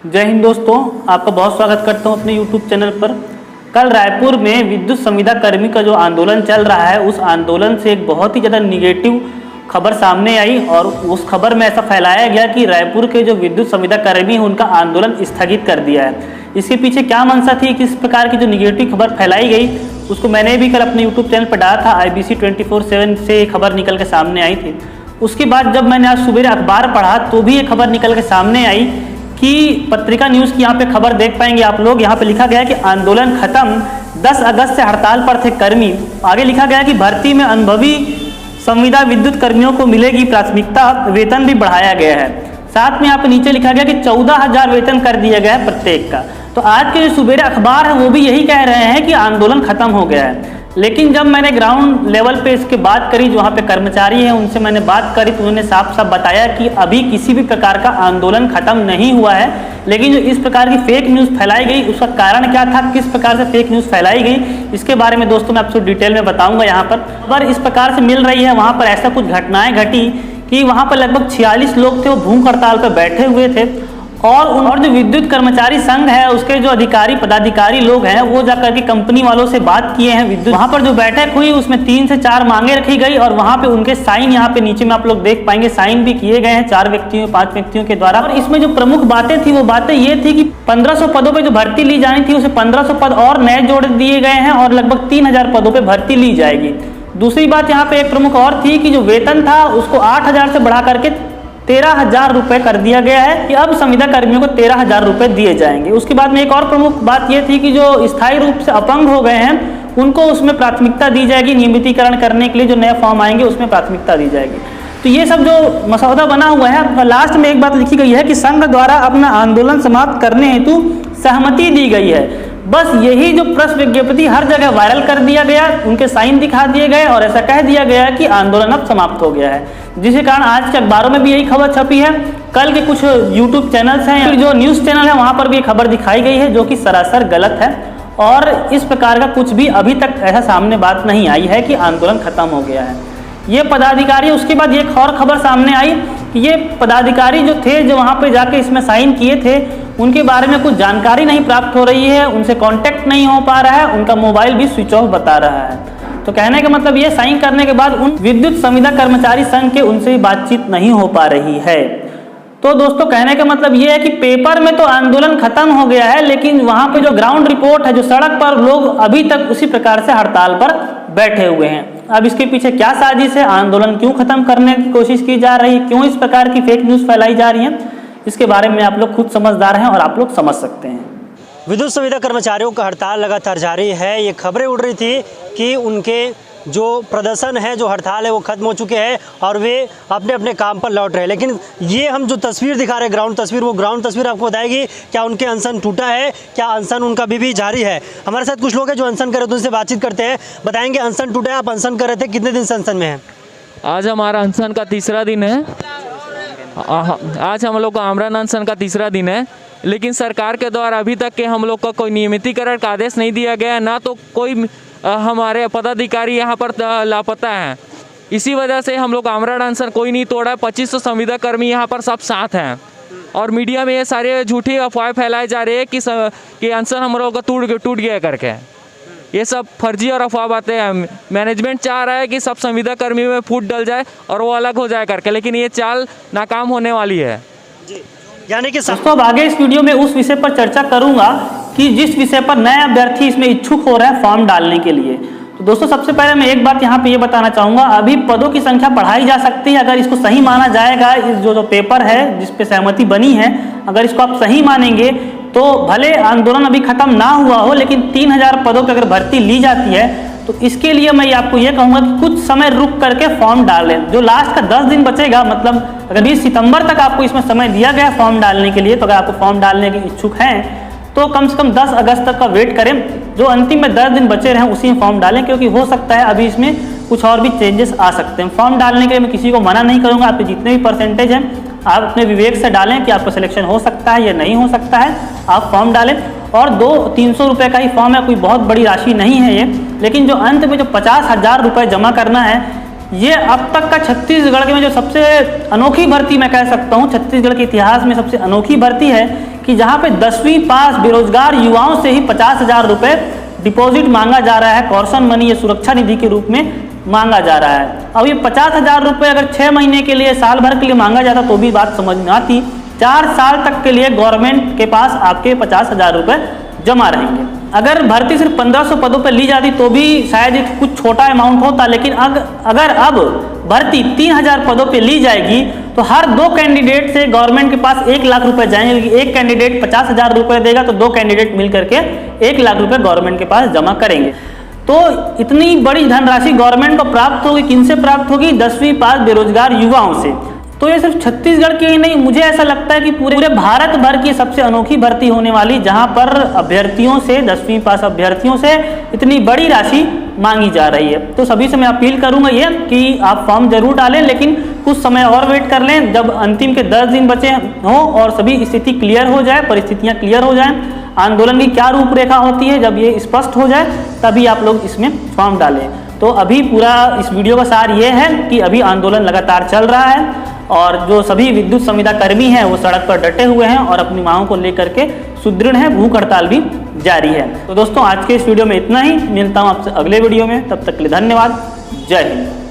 जय हिंद दोस्तों, आपका बहुत स्वागत करता हूं अपने YouTube चैनल पर। कल रायपुर में विद्युत संविदा कर्मी का जो आंदोलन चल रहा है, उस आंदोलन से एक बहुत ही ज़्यादा निगेटिव खबर सामने आई और उस खबर में ऐसा फैलाया गया कि रायपुर के जो विद्युत संविदा कर्मी हैं उनका आंदोलन स्थगित कर दिया है। इसके पीछे क्या मंशा थी, किस प्रकार की जो निगेटिव खबर फैलाई गई, उसको मैंने भी कल अपने YouTube चैनल पर डाला था। IBC 24/7 से खबर निकल के सामने आई थी। उसके बाद जब मैंने आज सुबह अखबार पढ़ा तो भी ये खबर निकल के सामने आई कि पत्रिका न्यूज़ की यहाँ पे खबर देख पाएंगे आप लोग। यहाँ पे लिखा गया है कि आंदोलन खत्म, 10 अगस्त से हड़ताल पर थे कर्मी। आगे लिखा गया कि भर्ती में अनुभवी संविदा विद्युत कर्मियों को मिलेगी प्राथमिकता, वेतन भी बढ़ाया गया है। साथ में यहाँ पे नीचे लिखा गया कि 14,000 वेतन कर दिया गया है प्रत्येक का। तो आज के जो सुबेरे अखबार है वो भी यही कह रहे हैं कि आंदोलन खत्म हो गया है। लेकिन जब मैंने ग्राउंड लेवल पे इसके बात करी, जो वहाँ पे कर्मचारी हैं उनसे मैंने बात करी, तो उन्होंने साफ साफ बताया कि अभी किसी भी प्रकार का आंदोलन खत्म नहीं हुआ है। लेकिन जो इस प्रकार की फेक न्यूज़ फैलाई गई, उसका कारण क्या था, किस प्रकार से फेक न्यूज़ फैलाई गई, इसके बारे में दोस्तों मैं आपको डिटेल में बताऊंगा। यहाँ पर इस प्रकार से मिल रही है, वहाँ पर ऐसा कुछ घटनाएं घटी कि वहाँ पर लगभग 46 लोग थे, वो भूख हड़ताल पर बैठे हुए थे और जो विद्युत कर्मचारी संघ है उसके जो अधिकारी पदाधिकारी लोग हैं वो जाकर के कंपनी वालों से बात किए हैं। विद्युत वहाँ पर जो बैठक हुई उसमें 3 से 4 मांगे रखी गई और वहाँ पे उनके साइन यहाँ पे नीचे में आप लोग देख पाएंगे, साइन भी किए गए हैं 4 व्यक्तियों 5 व्यक्तियों के द्वारा। और इसमें जो प्रमुख बातें थी वो बातें ये थी कि 1500 पदों पर जो भर्ती ली जानी थी उसे 1500 पद और नए जोड़ दिए गए हैं और लगभग 3000 पदों पर भर्ती ली जाएगी। दूसरी बात यहाँ पे एक प्रमुख और थी कि जो वेतन था उसको 8000 से बढ़ा करके 13,000 रुपये कर दिया गया है कि अब संविदा कर्मियों को 13,000 रुपये दिए जाएंगे। उसके बाद में एक और प्रमुख बात यह थी कि जो स्थायी रूप से अपंग हो गए हैं उनको उसमें प्राथमिकता दी जाएगी, नियमितीकरण करने के लिए जो नए फॉर्म आएंगे उसमें प्राथमिकता दी जाएगी। तो ये सब जो मसौदा बना हुआ है, लास्ट में एक बात लिखी गई है कि संघ द्वारा अपना आंदोलन समाप्त करने हेतु सहमति दी गई है। बस यही जो प्रेस विज्ञप्ति हर जगह वायरल कर दिया गया, उनके साइन दिखा दिए गए और ऐसा कह दिया गया कि आंदोलन अब समाप्त हो गया है, जिसके कारण आज के अखबारों में भी यही खबर छपी है। कल के कुछ YouTube चैनल्स हैं, जो न्यूज़ चैनल है वहाँ पर भी खबर दिखाई गई है जो कि सरासर गलत है और इस प्रकार का कुछ भी अभी तक ऐसा सामने बात नहीं आई है कि आंदोलन खत्म हो गया है। ये पदाधिकारी, उसके बाद ये एक और खबर सामने आई कि ये पदाधिकारी जो थे जो वहाँ पे जाके इसमें साइन किए थे उनके बारे में कुछ जानकारी नहीं प्राप्त हो रही है, उनसे कांटेक्ट नहीं हो पा रहा है, उनका मोबाइल भी स्विच ऑफ बता रहा है। तो कहने का मतलब ये साइन करने के बाद उन विद्युत संविदा कर्मचारी संघ के उनसे बातचीत नहीं हो पा रही है। तो दोस्तों कहने का मतलब ये है कि पेपर में तो आंदोलन खत्म हो गया है, लेकिन वहाँ पे जो ग्राउंड रिपोर्ट है, जो सड़क पर लोग अभी तक उसी प्रकार से हड़ताल पर बैठे हुए हैं। अब इसके पीछे क्या साजिश है, आंदोलन क्यों खत्म करने की कोशिश की जा रही है, क्यों इस प्रकार की फेक न्यूज़ फैलाई जा रही है, इसके बारे में आप लोग खुद समझदार हैं और आप लोग समझ सकते हैं। विद्युत संविदा कर्मचारियों का हड़ताल लगातार जारी है। ये खबरें उड़ रही थी कि उनके जो प्रदर्शन है, जो हड़ताल है वो खत्म हो चुके हैं और वे अपने अपने काम पर लौट रहे हैं। लेकिन ये हम जो तस्वीर दिखा रहे हैं, ग्राउंड तस्वीर, वो ग्राउंड तस्वीर आपको बताएगी क्या उनके अनशन टूटा है, क्या अनशन उनका भी जारी है। हमारे साथ कुछ लोग हैं जो अनशन कर रहे थे, उनसे बातचीत करते हैं, बताएंगे अनशन टूटा है। आप अनशन कर रहे थे, कितने दिन से अनशन में हैं? आज हमारा अनशन का तीसरा दिन है। आज हम लोग का आमरण अनशन का तीसरा दिन है, लेकिन सरकार के द्वारा अभी तक के हम लोग का कोई नियमितीकरण का आदेश नहीं दिया गया, ना तो कोई हमारे पदाधिकारी यहाँ पर लापता हैं। इसी वजह से हम लोग आमरण अनशन कोई नहीं तोड़ा। 2500 संविदा कर्मी यहाँ पर सब साथ हैं और मीडिया में ये सारे झूठी अफवाहें फैलाई जा रही है कि अनशन हम लोग का टूट गया करके। ये सब फर्जी और अफवाह बातें हैं। मैनेजमेंट चाह रहा है कि सब संविदा कर्मी में फूट डल जाए और वो अलग हो जाए करके, लेकिन ये चाल नाकाम होने वाली है। यानी कि दोस्तों अब आगे इस वीडियो में उस विषय पर चर्चा करूंगा कि जिस विषय पर नए अभ्यर्थी इसमें इच्छुक हो रहे हैं फॉर्म डालने के लिए। तो दोस्तों सबसे पहले मैं एक बात यहाँ पे ये बताना चाहूँगा, अभी पदों की संख्या बढ़ाई जा सकती है अगर इसको सही माना जाएगा। इस जो पेपर है जिस पे सहमति बनी है, अगर इसको आप सही मानेंगे तो भले आंदोलन अभी खत्म ना हुआ हो, लेकिन 3000 पदों पर अगर भर्ती ली जाती है तो इसके लिए मैं आपको ये कहूँगा कि कुछ समय रुक करके फॉर्म डालें। जो लास्ट का 10 दिन बचेगा, मतलब अगर 20 सितंबर तक आपको इसमें समय दिया गया फॉर्म डालने के लिए, तो अगर आपको फॉर्म डालने के इच्छुक हैं तो कम से कम 10 अगस्त तक का वेट करें। जो अंतिम में 10 दिन बचे रहें उसी में फॉर्म डालें, क्योंकि हो सकता है अभी इसमें कुछ और भी चेंजेस आ सकते हैं। फॉर्म डालने के लिए मैं किसी को मना नहीं करूँगा, आपके जितने भी परसेंटेज हैं आप अपने विवेक से डालें कि आपका सिलेक्शन हो सकता है या नहीं हो सकता है, आप फॉर्म डालें। और 200-300 रुपये का ही फॉर्म है, कोई बहुत बड़ी राशि नहीं है ये, लेकिन जो अंत में जो 50,000 रुपये जमा करना है, ये अब तक का छत्तीसगढ़ में जो सबसे अनोखी भर्ती मैं कह सकता हूँ, छत्तीसगढ़ के इतिहास में सबसे अनोखी भर्ती है कि जहां पे 10वीं पास बेरोजगार युवाओं से ही 50,000 रुपये डिपॉजिट मांगा जा रहा है, कॉर्सन मनी या सुरक्षा निधि के रूप में मांगा जा रहा है। अब ये 50,000 रुपये अगर 6 महीने के लिए, साल भर के लिए मांगा जाता तो भी बात समझ में आती। 4 साल तक के लिए गवर्नमेंट के पास आपके 50,000 रुपये जमा रहेंगे। अगर भर्ती सिर्फ 1500 पदों पर ली जाती तो भी शायद एक कुछ छोटा अमाउंट होता, लेकिन अगर अब भर्ती 3000 पदों पे ली जाएगी तो हर 2 कैंडिडेट से गवर्नमेंट के पास 1 लाख रुपए जाएंगे। एक कैंडिडेट 50,000 रुपये देगा तो 2 कैंडिडेट मिल करके 1 लाख रुपए गवर्नमेंट के पास जमा करेंगे। तो इतनी बड़ी धनराशि गवर्नमेंट को प्राप्त होगी, किनसे प्राप्त होगी? 10वीं पास बेरोजगार युवाओं से। तो ये सिर्फ छत्तीसगढ़ की ही नहीं, मुझे ऐसा लगता है कि पूरे भारत भर की सबसे अनोखी भर्ती होने वाली, जहां पर अभ्यर्थियों से, 10वीं पास अभ्यर्थियों से इतनी बड़ी राशि मांगी जा रही है। तो सभी से मैं अपील करूंगा ये कि आप फॉर्म जरूर डालें, लेकिन कुछ समय और वेट कर लें, जब अंतिम के 10 दिन बचे हों और सभी स्थिति क्लियर हो जाए, परिस्थितियां क्लियर हो जाएं, आंदोलन की क्या रूपरेखा होती है, जब ये स्पष्ट हो जाए तभी आप लोग इसमें फॉर्म डालें। तो अभी पूरा इस वीडियो का सार ये है कि अभी आंदोलन लगातार चल रहा है और जो सभी विद्युत संविदा कर्मी हैं वो सड़क पर डटे हुए हैं और अपनी मांगों को लेकर के सुदृढ़ है, भूख हड़ताल भी जारी है। तो दोस्तों आज के इस वीडियो में इतना ही, मिलता हूँ आपसे अगले वीडियो में, तब तक के लिए धन्यवाद, जय हिंद।